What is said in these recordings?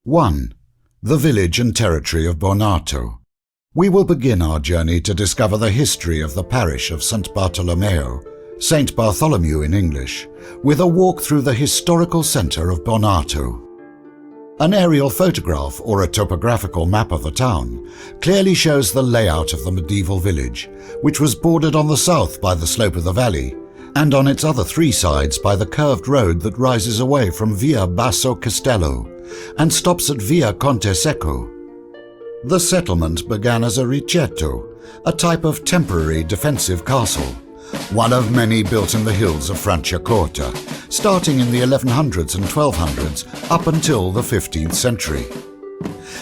1. The village and territory of Bornato. We will begin our journey to discover the history of the parish of St. Bartolomeo, St. Bartholomew in English, with a walk through the historical centre of Bornato. An aerial photograph or a topographical map of the town clearly shows the layout of the medieval village, which was bordered on the south by the slope of the valley, and on its other three sides by the curved road that rises away from Via Basso Castello and stops at Via Conte Secco. The settlement began as a ricetto, a type of temporary defensive castle, one of many built in the hills of Franciacorta, starting in the 1100s and 1200s up until the 15th century,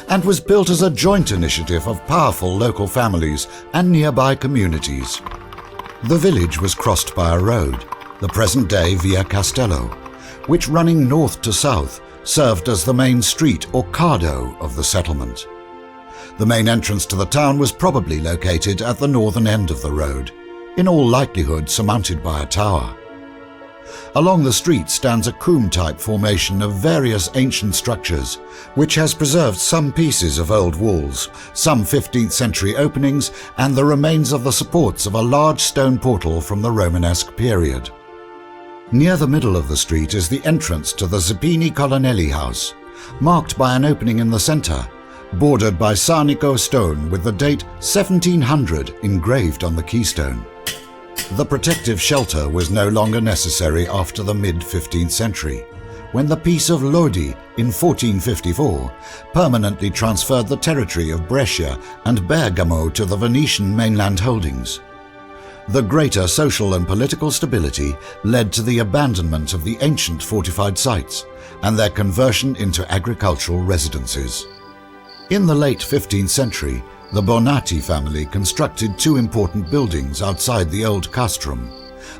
and was built as a joint initiative of powerful local families and nearby communities. The village was crossed by a road, the present-day Via Castello, which running north to south served as the main street or cardo of the settlement. The main entrance to the town was probably located at the northern end of the road, in all likelihood surmounted by a tower. Along the street stands a combe-type formation of various ancient structures, which has preserved some pieces of old walls, some 15th century openings, and the remains of the supports of a large stone portal from the Romanesque period. Near the middle of the street is the entrance to the Zepini Colonnelli house, marked by an opening in the centre, bordered by Sarnico stone with the date 1700 engraved on the keystone. The protective shelter was no longer necessary after the mid-15th century, when the Peace of Lodi in 1454 permanently transferred the territory of Brescia and Bergamo to the Venetian mainland holdings. The greater social and political stability led to the abandonment of the ancient fortified sites and their conversion into agricultural residences. In the late 15th century, the Bonatti family constructed two important buildings outside the old castrum,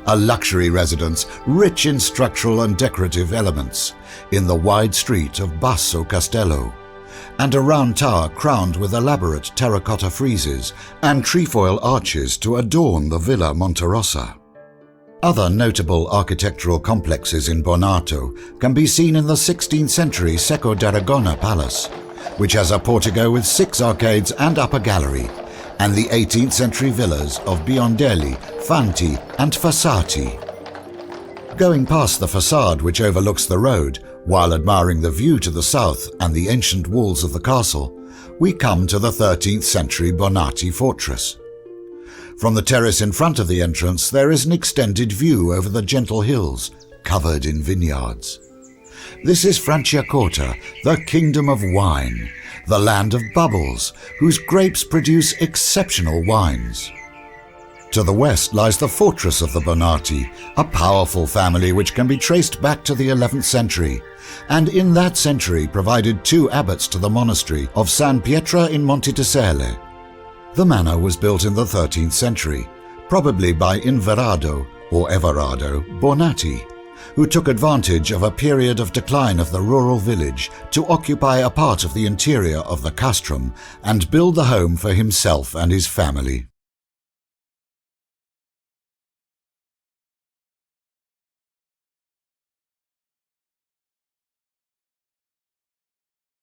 a luxury residence rich in structural and decorative elements in the wide street of Basso Castello, and a round tower crowned with elaborate terracotta friezes and trefoil arches to adorn the Villa Monterossa. Other notable architectural complexes in Bornato can be seen in the 16th century Secco d'Aragona Palace, which has a portico with 6 arcades and upper gallery, and the 18th century villas of Biondelli, Fanti and Fossati. Going past the facade which overlooks the road, while admiring the view to the south and the ancient walls of the castle, we come to the 13th century Bonatti fortress. From the terrace in front of the entrance there is an extended view over the gentle hills, covered in vineyards. This is Franciacorta, the kingdom of wine, the land of bubbles, whose grapes produce exceptional wines. To the west lies the fortress of the Bonatti, a powerful family which can be traced back to the 11th century, and in that century provided 2 abbots to the monastery of San Pietra in Montetesele. The manor was built in the 13th century, probably by Inverardo or Everardo Bonatti, who took advantage of a period of decline of the rural village to occupy a part of the interior of the castrum and build the home for himself and his family.